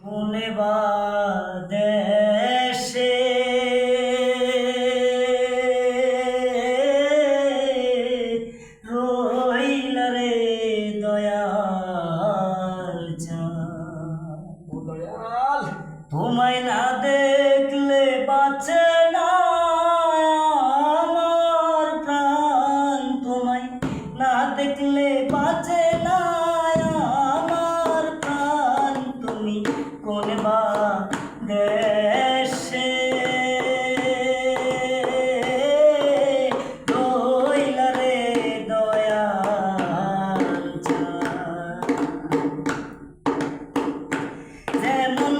কোনে বা দেশে রইলা রে দয়াল চাঁদ। ও দয়াল, তোমায় না দেখলে বাঁচে না আমার প্রাণ, তোমায় না দেখলে বাঁচে না আমার প্রাণ। তুমি কোন বা দেশে রইলা রে দয়াল চাঁদ। যেমন